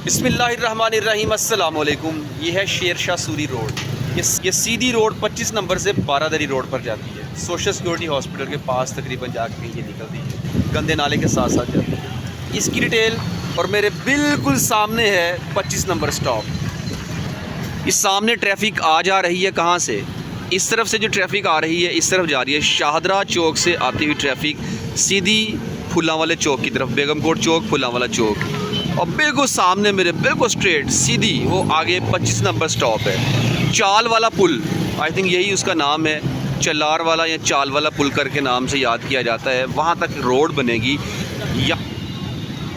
बिस्मिल्लाहिर्रहमानिर्रहीम अस्सलाम वालेकुम। ये है शेर शाह सूरी रोड। ये सीधी रोड 25 नंबर से बारादरी रोड पर जाती है। सोशल सिक्योरिटी हॉस्पिटल के पास तकरीबन जाके ये निकलती है, गंदे नाले के साथ साथ जाती है। इसकी डिटेल और मेरे बिल्कुल सामने है 25 नंबर स्टॉप। इस सामने ट्रैफिक आ जा रही है कहाँ से? इस तरफ से जो ट्रैफिक आ रही है इस तरफ जा रही है। शाहदरा चौक से आती हुई ट्रैफिक सीधी फुल्लांवाला चौक की तरफ, बेगमकोट चौक, फुल्लांवाला चौक, और बिल्कुल सामने मेरे बिल्कुल स्ट्रेट सीधी वो आगे 25 नंबर स्टॉप है। चाल वाला पुल, आई थिंक यही उसका नाम है, चलार वाला या चाल वाला पुल करके नाम से याद किया जाता है। वहाँ तक रोड बनेगी। या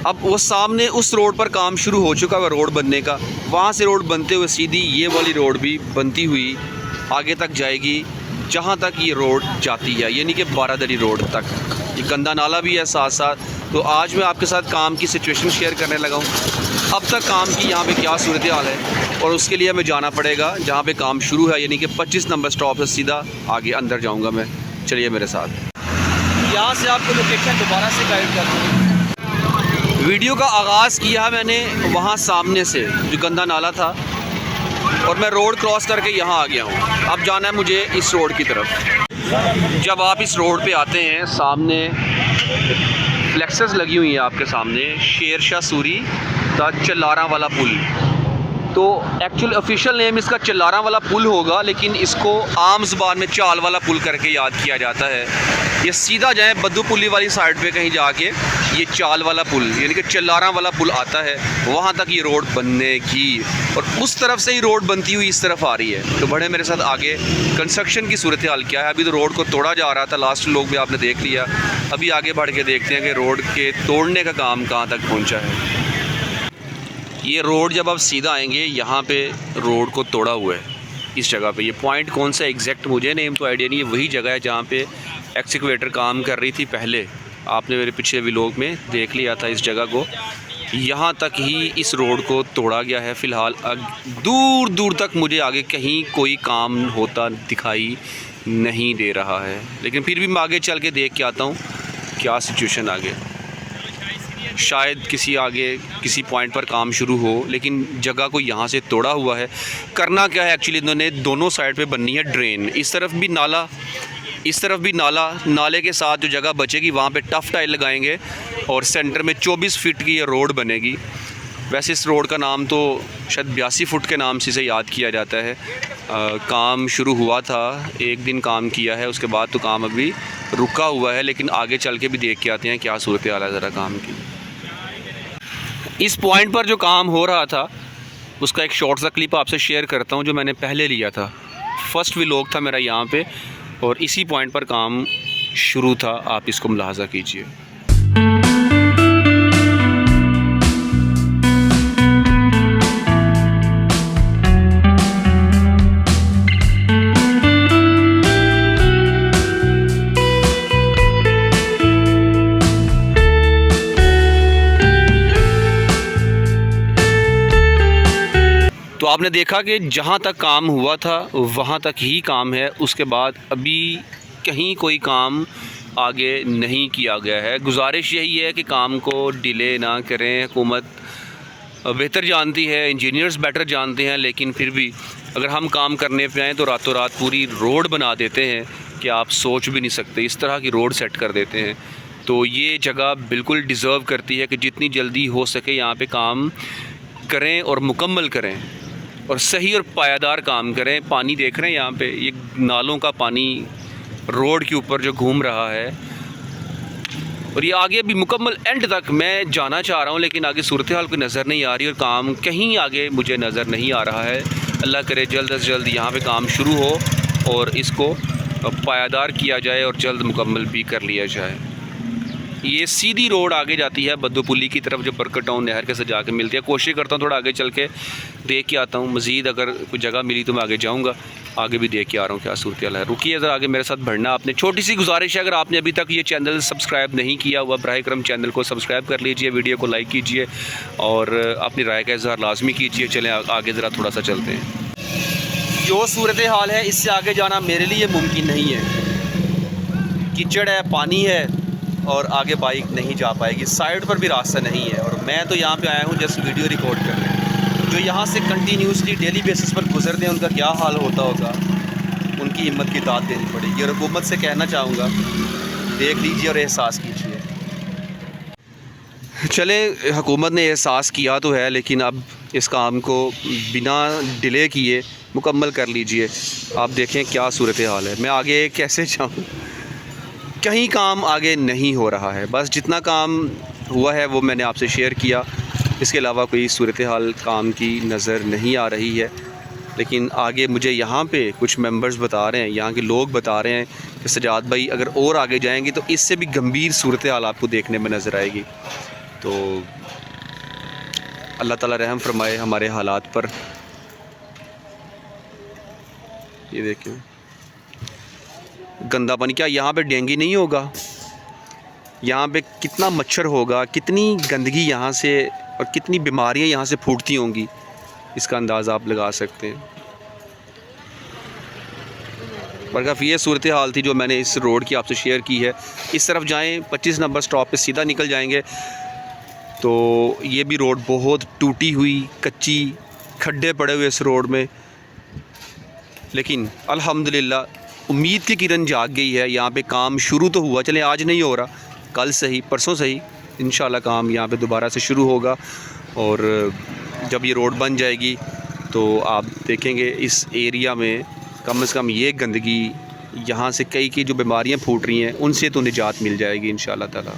अब वो सामने उस रोड पर काम शुरू हो चुका है रोड बनने का। वहाँ से रोड बनते हुए सीधी ये वाली रोड भी बनती हुई आगे तक जाएगी, जहाँ तक ये रोड जाती है, यानी कि बारादरी रोड तक। ये गंदा नाला भी है साथ साथ। तो आज मैं आपके साथ काम की सिचुएशन शेयर करने लगा हूँ। अब तक काम की यहाँ पे क्या सूरत हाल है, और उसके लिए हमें जाना पड़ेगा जहाँ पे काम शुरू है, यानी कि 25 नंबर स्टॉप से सीधा आगे अंदर जाऊँगा मैं। चलिए मेरे साथ। यहाँ से आपको लोकेशन दोबारा से गाइड करता हूँ। वीडियो का आगाज़ किया मैंने वहाँ सामने से जो गंदा नाला था, और मैं रोड क्रॉस करके यहाँ आ गया हूँ। अब जाना है मुझे इस रोड की तरफ। जब आप इस रोड पे आते हैं, सामने फ्लेक्सेस लगी हुई हैं आपके सामने, शेर शाह सूरी द चलारा वाला पुल। तो एक्चुअल ऑफिशियल नेम इसका चलारा वाला पुल होगा, लेकिन इसको आम ज़बान में चाल वाला पुल करके याद किया जाता है। ये सीधा जाए बद्दू पुली वाली साइड पे कहीं जाके ये चाल वाला पुल यानी कि चलारा वाला पुल आता है, वहाँ तक ये रोड बनने की, और उस तरफ से ही रोड बनती हुई इस तरफ आ रही है। तो बड़े मेरे साथ आगे कंस्ट्रक्शन की सूरत हाल क्या है। अभी तो रोड को तोड़ा जा रहा था, लास्ट लोग भी आपने देख लिया। अभी आगे बढ़ के देखते हैं कि रोड के तोड़ने का काम कहाँ तक पहुँचा है। ये रोड जब आप सीधा आएंगे, यहाँ पे रोड को तोड़ा हुआ है इस जगह पे। ये पॉइंट कौन सा एग्जैक्ट मुझे नेम तो आइडिया नहीं है। वही जगह है जहाँ पे एक्सकेवेटर काम कर रही थी पहले। आपने मेरे पिछले व्लॉग में देख लिया था इस जगह को। यहाँ तक ही इस रोड को तोड़ा गया है फ़िलहाल। दूर दूर तक मुझे आगे कहीं कोई काम होता दिखाई नहीं दे रहा है, लेकिन फिर भी मैं आगे चल के देख के आता हूँ क्या सिचुएशन आगे। शायद किसी पॉइंट पर काम शुरू हो, लेकिन जगह को यहाँ से तोड़ा हुआ है। करना क्या है एक्चुअली, इन्होंने दोनों साइड पे बननी है ड्रेन। इस तरफ भी नाला, इस तरफ भी नाला। नाले के साथ जो जगह बचेगी वहाँ पे टफ टाइल लगाएंगे, और सेंटर में 24 फीट की ये रोड बनेगी। वैसे इस रोड का नाम तो शायद 82 फुट के नाम से इसे याद किया जाता है। काम शुरू हुआ था, एक दिन काम किया है, उसके बाद तो काम अभी रुका हुआ है, लेकिन आगे चल के भी देख के आते हैं क्या सूरत हाल है ज़रा काम की। इस पॉइंट पर जो काम हो रहा था उसका एक शॉर्ट सा क्लिप आपसे शेयर करता हूं, जो मैंने पहले लिया था। फर्स्ट व्लॉग था मेरा यहाँ पे, और इसी पॉइंट पर काम शुरू था। आप इसको मुलाहाजा कीजिए। तो आपने देखा कि जहाँ तक काम हुआ था वहाँ तक ही काम है। उसके बाद अभी कहीं कोई काम आगे नहीं किया गया है। गुजारिश यही है कि काम को डिले ना करें। हुकूमत बेहतर जानती है, इंजीनियर्स बेटर जानते हैं, लेकिन फिर भी अगर हम काम करने पे आएँ तो रातों रात पूरी रोड बना देते हैं कि आप सोच भी नहीं सकते। इस तरह की रोड सेट कर देते हैं। तो ये जगह बिल्कुल डिज़र्व करती है कि जितनी जल्दी हो सके यहाँ पे काम करें और मुकम्मल करें, और सही और पायादार काम करें। पानी देख रहे हैं यहाँ पे, ये नालों का पानी रोड के ऊपर जो घूम रहा है, और ये आगे भी मुकम्मल एंड तक मैं जाना चाह रहा हूँ, लेकिन आगे सूरत हाल कोई नज़र नहीं आ रही, और काम कहीं आगे मुझे नज़र नहीं आ रहा है। अल्लाह करे जल्द से जल्द यहाँ पे काम शुरू हो और इसको पायादार किया जाए और जल्द मुकम्मल भी कर लिया जाए। ये सीधी रोड आगे जाती है बद्दू पुली की तरफ, जो बरकत टाउन नहर के साथ जाके मिलती है। कोशिश करता हूँ थोड़ा आगे चल के देख के आता हूँ। मज़ीद अगर कोई जगह मिली तो मैं आगे जाऊँगा, आगे भी देख के आ रहा हूँ क्या सूरत हाल है। रुकिए ज़रा, आगे मेरे साथ बढ़ना। आपने छोटी सी गुजारिश है, अगर आपने अभी तक ये चैनल सब्सक्राइब नहीं किया हुआ, बराए करम चैनल को सब्सक्राइब कर लीजिए, वीडियो को लाइक कीजिए और अपनी राय का इज़हार लाजमी कीजिए। चलें आगे ज़रा थोड़ा सा चलते हैं। जो सूरत हाल है इससे आगे जाना मेरे लिए मुमकिन नहीं है। कीचड़ है, पानी है, और आगे बाइक नहीं जा पाएगी, साइड पर भी रास्ता नहीं है। और मैं तो यहाँ पे आया हूँ जस्ट वीडियो रिकॉर्ड करने। जो यहाँ से कंटिन्यूसली डेली बेसिस पर गुजरते हैं उनका क्या हाल होता होगा, उनकी हिम्मत की दाद देनी पड़ेगी। और हुकूमत से कहना चाहूँगा, देख लीजिए और एहसास कीजिए। चले, हुकूमत ने एहसास किया तो है, लेकिन अब इस काम को बिना डिले किए मुकम्मल कर लीजिए। आप देखें क्या सूरत हाल है। मैं आगे कैसे जाऊँ, कहीं काम आगे नहीं हो रहा है। बस जितना काम हुआ है वो मैंने आपसे शेयर किया, इसके अलावा कोई सूरत हाल काम की नज़र नहीं आ रही है। लेकिन आगे मुझे यहाँ पे कुछ मेंबर्स बता रहे हैं, यहाँ के लोग बता रहे हैं कि सजाद भाई अगर और आगे जाएंगे तो इससे भी गंभीर सूरत हाल आपको देखने में नज़र आएगी। तो अल्लाह ताला रहम फरमाए हमारे हालात पर। ये देखिए गंदा पानी, क्या यहाँ पे डेंगू नहीं होगा? यहाँ पे कितना मच्छर होगा, कितनी गंदगी यहाँ से और कितनी बीमारियाँ यहाँ से फूटती होंगी, इसका अंदाज़ा आप लगा सकते हैं। पर काफ़ी ये सूरत हाल थी जो मैंने इस रोड की आपसे शेयर की है। इस तरफ जाएं, 25 नंबर स्टॉप पे सीधा निकल जाएंगे तो ये भी रोड बहुत टूटी हुई, कच्ची, खड्डे पड़े हुए इस रोड में। लेकिन अल्हम्दुलिल्लाह उम्मीद की किरण जाग गई है। यहाँ पे काम शुरू तो हुआ, चले आज नहीं हो रहा, कल सही, परसों सही, इंशाल्लाह काम यहाँ पे दोबारा से शुरू होगा। और जब ये रोड बन जाएगी तो आप देखेंगे इस एरिया में कम से कम ये गंदगी, यहाँ से कई की जो बीमारियाँ फूट रही हैं उनसे तो निजात मिल जाएगी इंशाल्लाह ताला।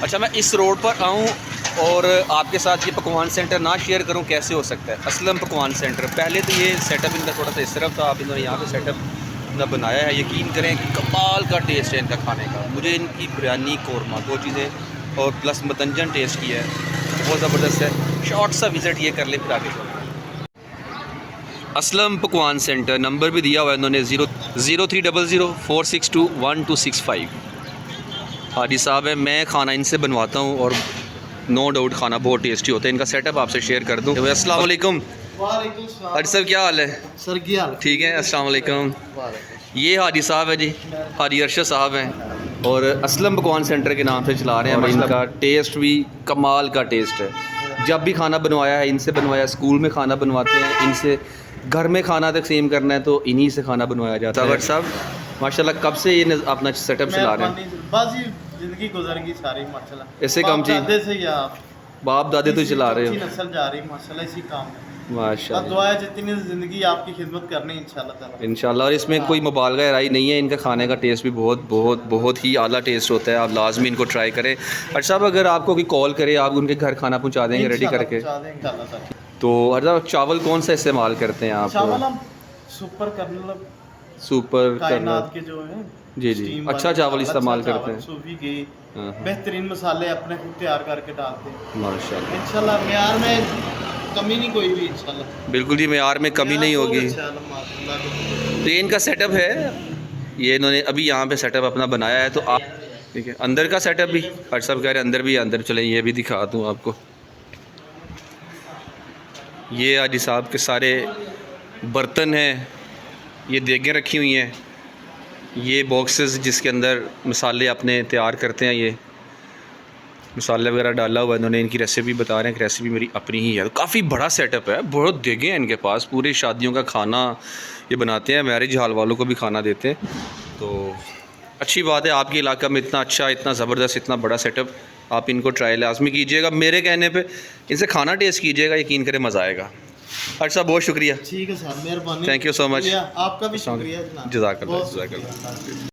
अच्छा, मैं इस रोड पर आऊँ और आपके साथ ये पकवान सेंटर ना शेयर करूँ कैसे हो सकता है? असलम पकवान सेंटर, पहले तो ये सेटअप इनका थोड़ा सा इस तरफ था, आप इन्होंने यहाँ पे सेटअप अपना बनाया है। यकीन करें कमाल का टेस्ट है इनका खाने का। मुझे इनकी बिरयानी, कौरमा, दो चीज़ें और प्लस मतंजन टेस्ट किया है, बहुत ज़बरदस्त है। शॉर्ट सा विज़िट ये कर ले, फिर आगे चलते। असलम पकवान सेंटर, नंबर भी दिया हुआ है इन्होंने 0300 462 1265। हाजी साहब है, मैं खाना इनसे बनवाता हूँ और नो डाउट खाना बहुत टेस्टी होता है। इनका सेटअप आपसे शेयर कर दूँ। अस्सलाम वालेकुम। हाजी साहब क्या हाल है? सर क्या हाल? ठीक है, अस्सलाम वालेकुम। ये हाजी साहब है जी, हाजी अरशद साहब हैं और असलम पकवान सेंटर के नाम से चला रहे हैं। इनका टेस्ट भी कमाल का टेस्ट है। जब भी खाना बनवाया है इनसे बनवाया, स्कूल में खाना बनवाते हैं इनसे, घर में खाना तकसीम करना है तो इन्हीं से खाना बनवाया जाता है। साहब माशाल्लाह कब से ये अपना सेटअप चला रहे हैं? बस ये जिंदगी गुजर गई सारी माशाल्लाह। ऐसे काम दादे से या बाप दादे तो चला रहे हो? नस्ल जा रही माशाल्लाह इसी काम में। माशाल्लाह दुआ है जितनी ज़िंदगी आपकी खिदमत करनी इंशाल्लाह ताला। इंशाल्लाह। और इसमें कोई मुबालगा राय नहीं है, इनका खाने का टेस्ट भी बहुत बहुत बहुत ही आला टेस्ट होता है। आप लाजमी इनको ट्राई करें। अच्छा साहब, अगर आपको कोई कॉल करे आप उनके घर खाना पहुँचा देंगे रेडी करके? तो अच्छा, चावल कौन सा इस्तेमाल करते हैं आप? चावल हम सुपर कर्नल, सुपर कायनात के जो है जी जी, अच्छा चावल इस्तेमाल करते हैं। सूफी घी, बेहतरीन मसाले अपने खुद तैयार करके डालते हैं माशाल्लाह। इंशाल्लाह। मेयार में कमी नहीं कोई भी इंशाल्लाह। बिल्कुल जी, मेयार में कमी नहीं होगी। तो ये इनका सेटअप है, ये इन्होंने अभी यहाँ पे सेटअप अपना बनाया है। तो आप ठीक है, अंदर का सेटअप भी हर सब कह रहे हैं अंदर भी, अंदर चले ये भी दिखा दूँ आपको। ये हाजी साहब के सारे बर्तन हैं, ये देगें रखी हुई हैं, ये बॉक्सेस जिसके अंदर मसाले अपने तैयार करते हैं, ये मसाले वगैरह डाला हुआ है इन्होंने। इनकी रेसिपी बता रहे हैं कि रेसिपी मेरी अपनी ही है। तो काफ़ी बड़ा सेटअप है, बहुत देगें हैं इनके पास, पूरे शादियों का खाना ये बनाते हैं, मैरिज हॉल वालों को भी खाना देते हैं। तो अच्छी बात है, आपके इलाका में इतना अच्छा, इतना ज़बरदस्त, इतना बड़ा सेटअप, आप इनको ट्राई लाजमी कीजिएगा। मेरे कहने पे इनसे खाना टेस्ट कीजिएगा, यकीन करें मज़ा आएगा। अच्छा, बहुत शुक्रिया। ठीक है सर, मेहरबानी, थैंक यू सो मच। आपका भी शुक्रिया। जज़ाकल्लाह।